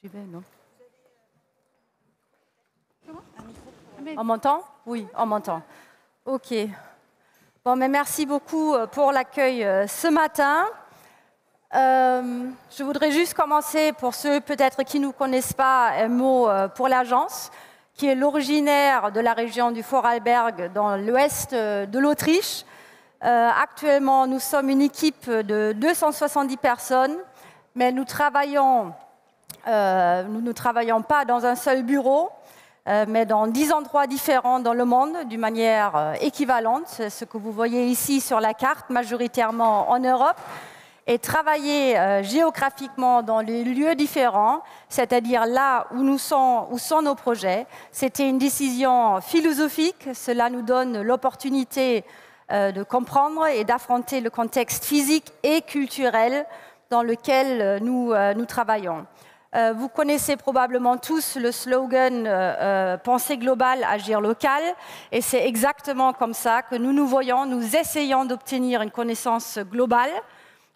J'y vais, non? On m'entend? Oui, on m'entend. OK. Bon, mais merci beaucoup pour l'accueil ce matin. Je voudrais juste commencer, pour ceux peut-être qui ne nous connaissent pas, un mot pour l'agence, qui est l'originaire de la région du Vorarlberg, dans l'ouest de l'Autriche. Actuellement, nous sommes une équipe de 270 personnes, mais nous ne travaillons pas dans un seul bureau, mais dans 10 endroits différents dans le monde, d'une manière équivalente. C'est ce que vous voyez ici sur la carte, majoritairement en Europe. Et travailler géographiquement dans les lieux différents, c'est-à-dire là où sont nos projets. C'était une décision philosophique. Cela nous donne l'opportunité de comprendre et d'affronter le contexte physique et culturel dans lequel nous travaillons. Vous connaissez probablement tous le slogan « Penser global, agir local » et c'est exactement comme ça que nous nous voyons. Nous essayons d'obtenir une connaissance globale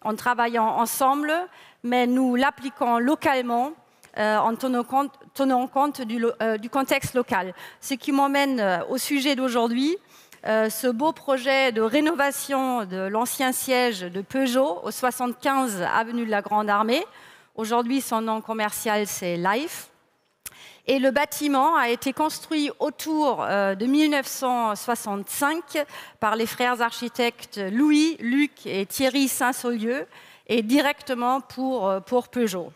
en travaillant ensemble, mais nous l'appliquons localement en tenant compte du contexte local. Ce qui m'emmène au sujet d'aujourd'hui, ce beau projet de rénovation de l'ancien siège de Peugeot au 75 avenue de la Grande Armée. Aujourd'hui, son nom commercial, c'est Life. Et le bâtiment a été construit autour de 1965 par les frères architectes Louis, Luc et Thierry Saint-Saulieu et directement pour Peugeot.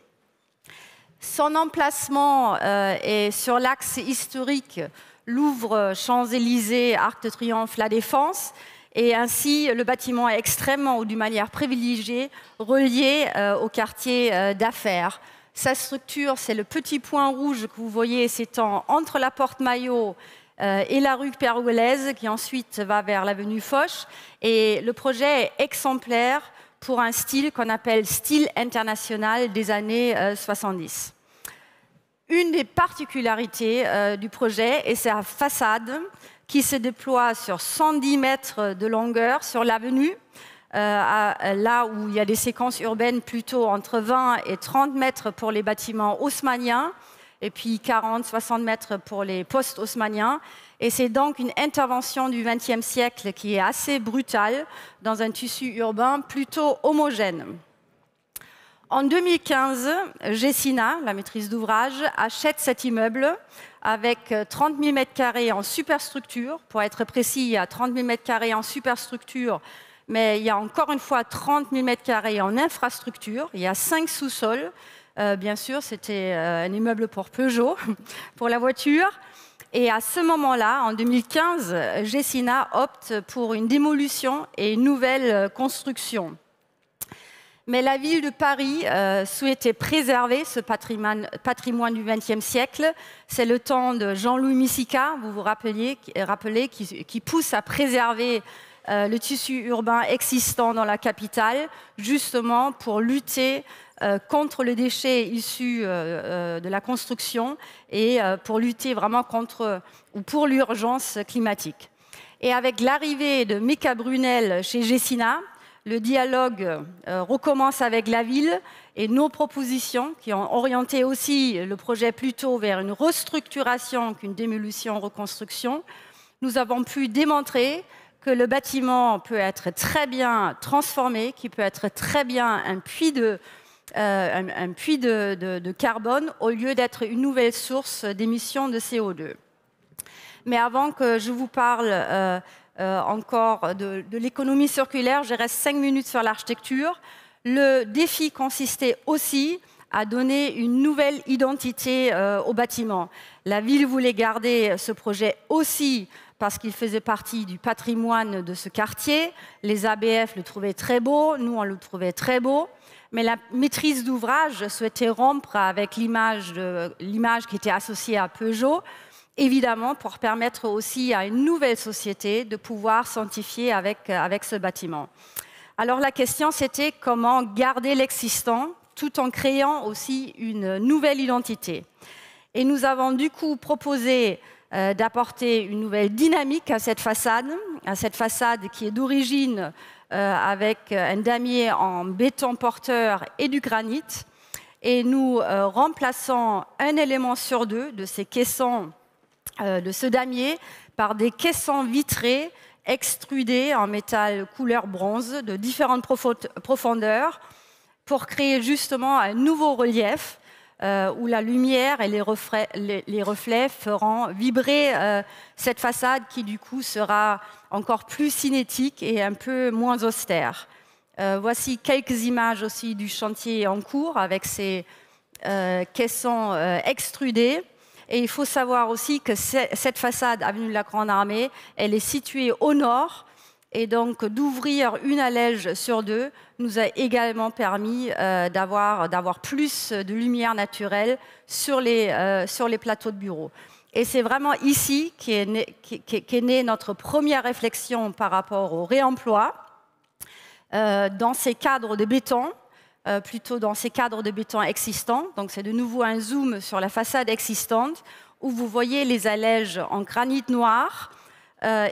Son emplacement est sur l'axe historique Louvre, Champs-Élysées, Arc de Triomphe, La Défense. Et ainsi, le bâtiment est extrêmement, ou d'une manière privilégiée, relié au quartier d'affaires. Sa structure, c'est le petit point rouge que vous voyez s'étend entre la porte Maillot et la rue Pergolèse, qui ensuite va vers l'avenue Foch. Et le projet est exemplaire pour un style qu'on appelle style international des années 70. Une des particularités du projet est sa façade qui se déploie sur 110 mètres de longueur sur l'avenue, là où il y a des séquences urbaines plutôt entre 20 et 30 mètres pour les bâtiments haussmanniens et puis 40-60 mètres pour les post-haussmanniens. Et c'est donc une intervention du XXe siècle qui est assez brutale dans un tissu urbain plutôt homogène. En 2015, Gecina, la maîtrise d'ouvrage, achète cet immeuble avec 30 000 m² en superstructure. Pour être précis, il y a 30 000 m² en superstructure, mais il y a encore une fois 30 000 m² en infrastructure. Il y a 5 sous-sols. Bien sûr, c'était un immeuble pour Peugeot, pour la voiture. Et à ce moment-là, en 2015, Gecina opte pour une démolition et une nouvelle construction. Mais la ville de Paris souhaitait préserver ce patrimoine du XXe siècle. C'est le temps de Jean-Louis Missika, vous vous rappelez, qui pousse à préserver le tissu urbain existant dans la capitale, justement pour lutter contre le déchet issu de la construction et pour lutter vraiment pour l'urgence climatique. Et avec l'arrivée de Mika Brunel chez Gecina, le dialogue recommence avec la ville et nos propositions qui ont orienté aussi le projet plutôt vers une restructuration qu'une démolition-reconstruction. Nous avons pu démontrer que le bâtiment peut être très bien transformé, qu'il peut être très bien un puits de carbone au lieu d'être une nouvelle source d'émissions de CO2. Mais avant que je vous parle encore de l'économie circulaire, je reste 5 minutes sur l'architecture. Le défi consistait aussi à donner une nouvelle identité au bâtiment. La ville voulait garder ce projet aussi parce qu'il faisait partie du patrimoine de ce quartier. Les ABF le trouvaient très beau, nous on le trouvait très beau. Mais la maîtrise d'ouvrage souhaitait rompre avec l'image qui était associée à Peugeot, évidemment pour permettre aussi à une nouvelle société de pouvoir s'identifier avec ce bâtiment. Alors la question c'était comment garder l'existant tout en créant aussi une nouvelle identité. Et nous avons du coup proposé d'apporter une nouvelle dynamique à cette façade qui est d'origine avec un damier en béton porteur et du granit. et nous remplaçons un élément sur deux de ces caissons de ce damier par des caissons vitrés extrudés en métal couleur bronze de différentes profondeurs pour créer justement un nouveau relief où la lumière et les reflets feront vibrer cette façade qui du coup sera encore plus cinétique et un peu moins austère. Voici quelques images aussi du chantier en cours avec ces caissons extrudés. Et il faut savoir aussi que cette façade avenue de la Grande Armée, elle est située au nord. Et donc, d'ouvrir une allège sur deux nous a également permis d'avoir plus de lumière naturelle sur les plateaux de bureaux. Et c'est vraiment ici qu'est née notre première réflexion par rapport au réemploi. Dans ces cadres de béton, plutôt dans ces cadres de béton existants. Donc c'est de nouveau un zoom sur la façade existante où vous voyez les allèges en granit noir.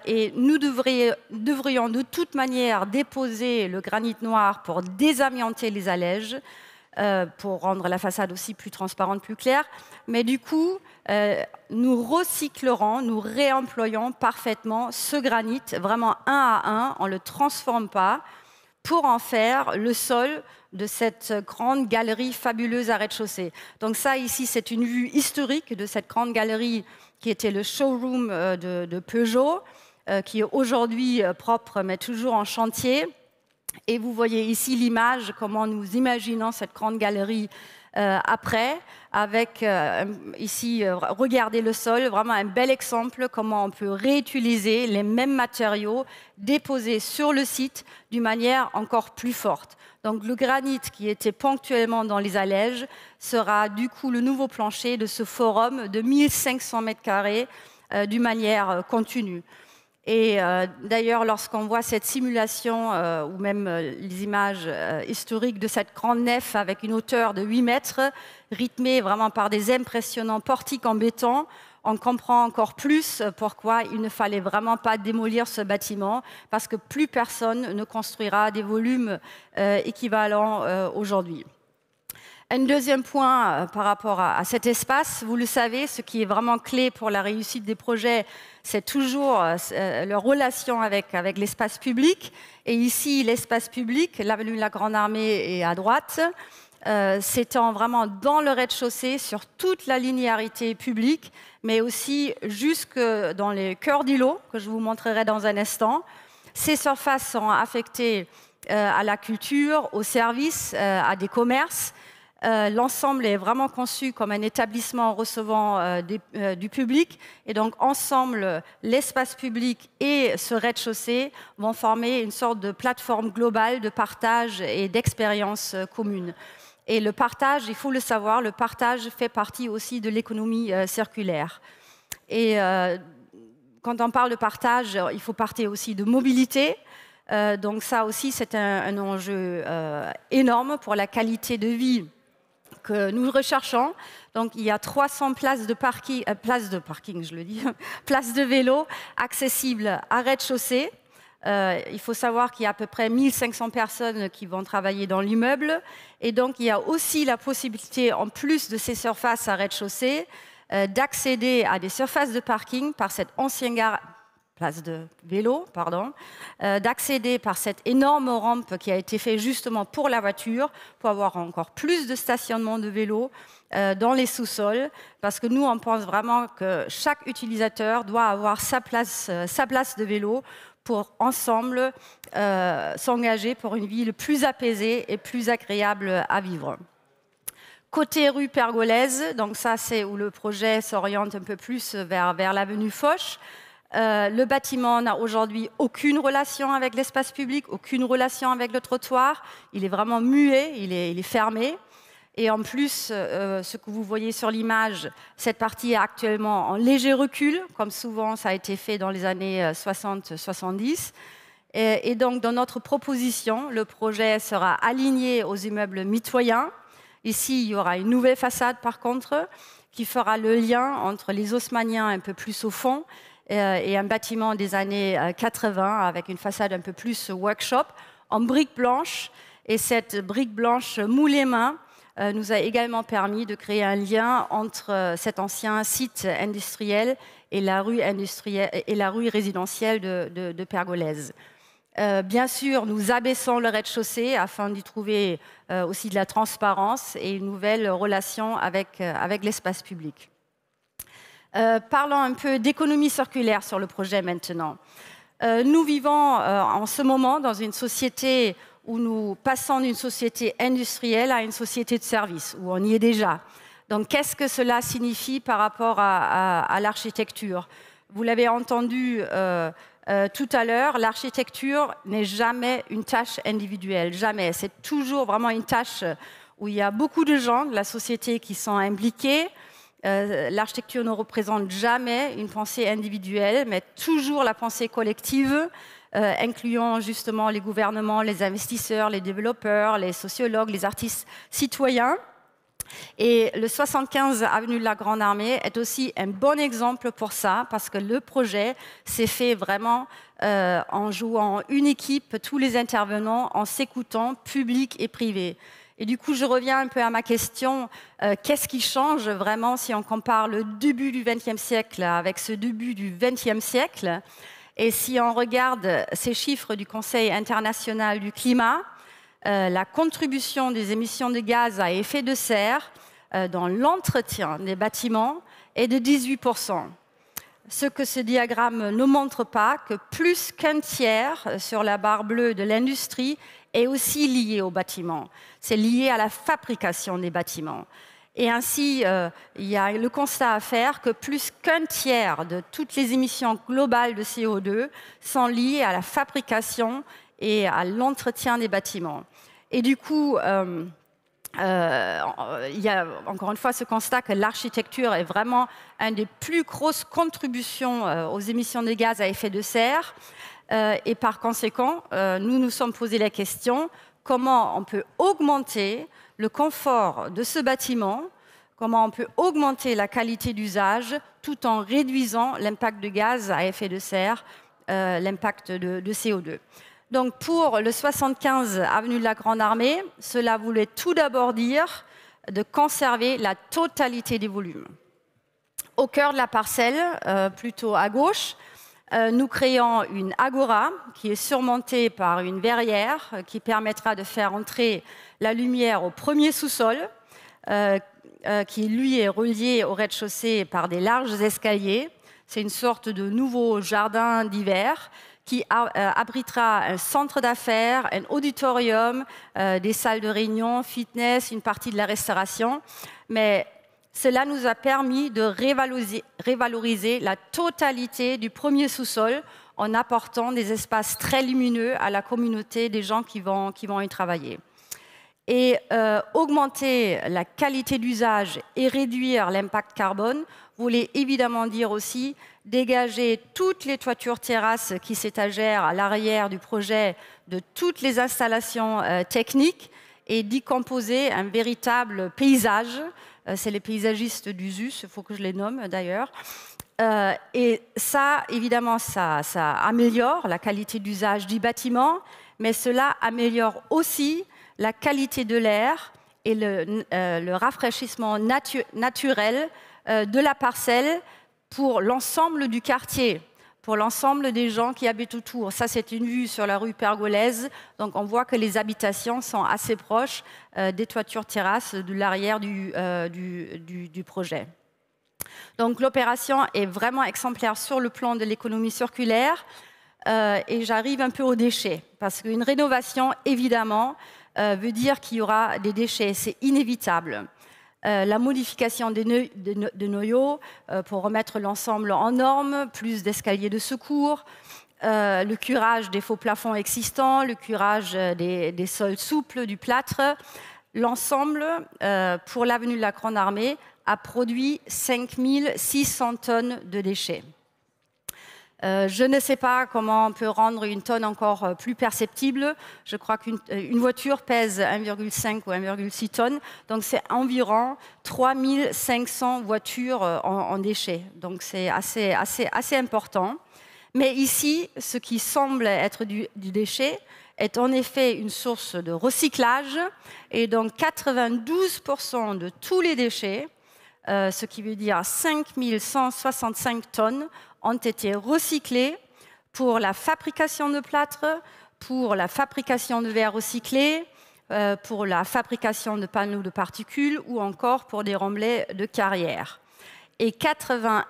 Et nous devrions de toute manière déposer le granit noir pour désamianter les allèges, pour rendre la façade aussi plus transparente, plus claire. Mais du coup, nous recyclerons, nous réemployons parfaitement ce granit, vraiment un à un, on ne le transforme pas, pour en faire le sol de cette grande galerie fabuleuse à rez-de-chaussée. Donc ça, ici, c'est une vue historique de cette grande galerie qui était le showroom de Peugeot, qui est aujourd'hui propre, mais toujours en chantier. Et vous voyez ici l'image, comment nous imaginons cette grande galerie après, avec ici, regardez le sol, vraiment un bel exemple, comment on peut réutiliser les mêmes matériaux déposés sur le site d'une manière encore plus forte. Donc le granit qui était ponctuellement dans les allèges sera du coup le nouveau plancher de ce forum de 1500 m² d'une manière continue. Et d'ailleurs, lorsqu'on voit cette simulation ou même les images historiques de cette grande nef avec une hauteur de 8 mètres, rythmée vraiment par des impressionnants portiques en béton, on comprend encore plus pourquoi il ne fallait vraiment pas démolir ce bâtiment, parce que plus personne ne construira des volumes équivalents aujourd'hui. Un deuxième point par rapport à cet espace, vous le savez, ce qui est vraiment clé pour la réussite des projets, c'est toujours leur relation avec l'espace public. Et ici, l'espace public, l'avenue de la Grande Armée est à droite, s'étend vraiment dans le rez-de-chaussée sur toute la linéarité publique, mais aussi jusque dans les cœurs d'îlots, que je vous montrerai dans un instant. Ces surfaces sont affectées à la culture, aux services, à des commerces. L'ensemble est vraiment conçu comme un établissement recevant du public. Et donc, ensemble, l'espace public et ce rez-de-chaussée vont former une sorte de plateforme globale de partage et d'expérience commune. Et le partage, il faut le savoir, le partage fait partie aussi de l'économie circulaire. Et quand on parle de partage, il faut parler aussi de mobilité. Donc ça aussi, c'est un enjeu énorme pour la qualité de vie que nous recherchons. Donc, il y a 300 places de vélo accessibles à rez-de-chaussée. Il faut savoir qu'il y a à peu près 1500 personnes qui vont travailler dans l'immeuble. Et donc, il y a aussi la possibilité, en plus de ces surfaces à rez-de-chaussée, d'accéder à des surfaces de parking par cette ancienne gare, place de vélo, pardon, d'accéder par cette énorme rampe qui a été faite justement pour la voiture, pour avoir encore plus de stationnement de vélos dans les sous-sols, parce que nous, on pense vraiment que chaque utilisateur doit avoir sa place de vélo pour ensemble s'engager pour une ville plus apaisée et plus agréable à vivre. Côté rue Pergolèse, donc ça c'est où le projet s'oriente un peu plus vers l'avenue Foch. Le bâtiment n'a aujourd'hui aucune relation avec l'espace public, aucune relation avec le trottoir. Il est vraiment muet, il est fermé. Et en plus, ce que vous voyez sur l'image, cette partie est actuellement en léger recul, comme souvent ça a été fait dans les années 60-70. Et donc, dans notre proposition, le projet sera aligné aux immeubles mitoyens. Ici, il y aura une nouvelle façade, par contre, qui fera le lien entre les haussmanniens un peu plus au fond et un bâtiment des années 80 avec une façade un peu plus workshop en briques blanches. Et cette brique blanche moulée main nous a également permis de créer un lien entre cet ancien site industriel et la rue résidentielle de Pergolèse. Bien sûr, nous abaissons le rez-de-chaussée afin d'y trouver aussi de la transparence et une nouvelle relation avec l'espace public. Parlons un peu d'économie circulaire sur le projet maintenant. Nous vivons en ce moment dans une société où nous passons d'une société industrielle à une société de services, où on y est déjà. Donc, qu'est-ce que cela signifie par rapport à l'architecture? Vous l'avez entendu tout à l'heure, l'architecture n'est jamais une tâche individuelle, jamais. C'est toujours vraiment une tâche où il y a beaucoup de gens de la société qui sont impliqués. L'architecture ne représente jamais une pensée individuelle, mais toujours la pensée collective, incluant justement les gouvernements, les investisseurs, les développeurs, les sociologues, les artistes citoyens. Et le 75 avenue de la Grande Armée est aussi un bon exemple pour ça, parce que le projet s'est fait vraiment en jouant une équipe, tous les intervenants, en s'écoutant, public et privé. Et du coup, je reviens un peu à ma question, qu'est-ce qui change vraiment si on compare le début du XXe siècle avec ce début du XXe siècle? Et si on regarde ces chiffres du Conseil international du climat, la contribution des émissions de gaz à effet de serre dans l'entretien des bâtiments est de 18%. Ce que ce diagramme ne montre pas, que plus qu'un tiers sur la barre bleue de l'industrie est aussi lié au bâtiment. C'est lié à la fabrication des bâtiments. Et ainsi, il y a le constat à faire que plus qu'un tiers de toutes les émissions globales de CO2 sont liées à la fabrication et à l'entretien des bâtiments. Et du coup, il y a encore une fois ce constat que l'architecture est vraiment une des plus grosses contributions aux émissions de gaz à effet de serre. Et par conséquent, nous nous sommes posé la question comment on peut augmenter le confort de ce bâtiment, comment on peut augmenter la qualité d'usage tout en réduisant l'impact de gaz à effet de serre, l'impact de CO2. Donc pour le 75 avenue de la Grande Armée, cela voulait tout d'abord dire de conserver la totalité des volumes. Au cœur de la parcelle, plutôt à gauche, nous créons une agora qui est surmontée par une verrière qui permettra de faire entrer la lumière au premier sous-sol, qui lui est relié au rez-de-chaussée par des larges escaliers. C'est une sorte de nouveau jardin d'hiver qui abritera un centre d'affaires, un auditorium, des salles de réunion, fitness, une partie de la restauration. Mais cela nous a permis de revaloriser la totalité du premier sous-sol en apportant des espaces très lumineux à la communauté des gens qui vont y travailler. Et augmenter la qualité d'usage et réduire l'impact carbone voulait évidemment dire aussi dégager toutes les toitures terrasses qui s'étagèrent à l'arrière du projet de toutes les installations techniques et d'y composer un véritable paysage. C'est les paysagistes du ZUS, il faut que je les nomme d'ailleurs. Et ça, évidemment, ça améliore la qualité d'usage du bâtiment, mais cela améliore aussi la qualité de l'air et le rafraîchissement naturel de la parcelle pour l'ensemble du quartier, pour l'ensemble des gens qui habitent autour. Ça, c'est une vue sur la rue Pergolèse. Donc, on voit que les habitations sont assez proches des toitures terrasses de l'arrière du projet. Donc, l'opération est vraiment exemplaire sur le plan de l'économie circulaire. Et j'arrive un peu aux déchets, parce qu'une rénovation, évidemment, veut dire qu'il y aura des déchets. C'est inévitable. La modification de noyaux pour remettre l'ensemble en norme, plus d'escaliers de secours, le curage des faux plafonds existants, le curage des sols souples, du plâtre. L'ensemble, pour l'avenue de la Grande Armée, a produit 5600 tonnes de déchets. Je ne sais pas comment on peut rendre une tonne encore plus perceptible. Je crois qu'une voiture pèse 1,5 ou 1,6 tonnes. Donc, c'est environ 3500 voitures en déchets. Donc, c'est assez important. Mais ici, ce qui semble être du déchet est en effet une source de recyclage et donc 92% de tous les déchets, ce qui veut dire 5165 tonnes, ont été recyclés pour la fabrication de plâtre, pour la fabrication de verre recyclé, pour la fabrication de panneaux de particules ou encore pour des remblais de carrière. Et 81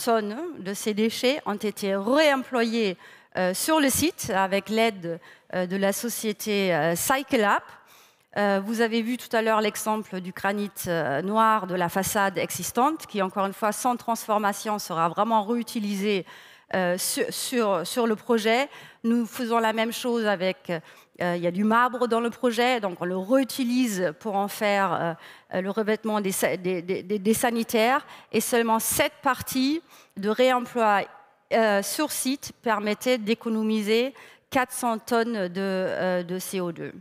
tonnes de ces déchets ont été réemployés sur le site avec l'aide de la société CycleUp. Vous avez vu tout à l'heure l'exemple du granit noir de la façade existante qui, encore une fois, sans transformation, sera vraiment réutilisé sur le projet. Nous faisons la même chose avec... il y a du marbre dans le projet, donc on le réutilise pour en faire le revêtement des sanitaires. Et seulement cette partie de réemploi sur site permettait d'économiser 400 tonnes de CO2.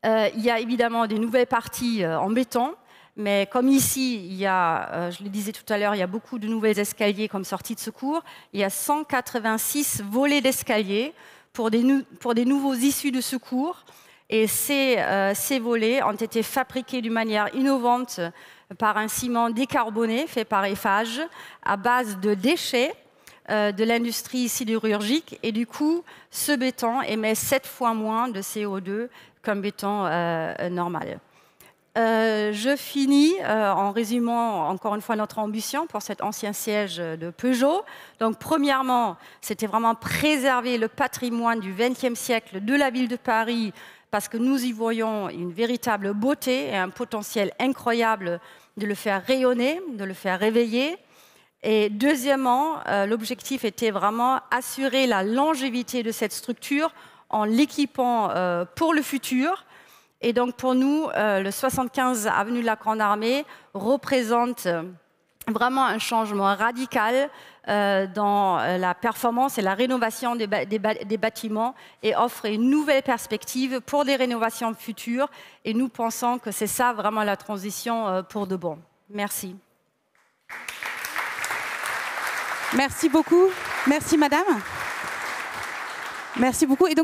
Il y a évidemment des nouvelles parties en béton, mais comme ici, il y a, je le disais tout à l'heure, il y a beaucoup de nouveaux escaliers comme sortie de secours. Il y a 186 volets d'escalier pour des nouveaux issues de secours. Et ces volets ont été fabriqués d'une manière innovante par un ciment décarboné fait par Eiffage à base de déchets de l'industrie sidérurgique. Et du coup, ce béton émet 7 fois moins de CO2 qu'un béton normal. Je finis en résumant encore une fois notre ambition pour cet ancien siège de Peugeot. Donc, premièrement, c'était vraiment préserver le patrimoine du XXe siècle de la ville de Paris parce que nous y voyons une véritable beauté et un potentiel incroyable de le faire rayonner, de le faire réveiller. Et deuxièmement, l'objectif était vraiment assurer la longévité de cette structure en l'équipant pour le futur. Et donc pour nous, le 75 avenue de la Grande Armée représente vraiment un changement radical dans la performance et la rénovation des bâtiments et offre une nouvelle perspective pour des rénovations futures. Et nous pensons que c'est ça vraiment la transition pour de bon. Merci. Merci beaucoup. Merci madame. Merci beaucoup. Et donc,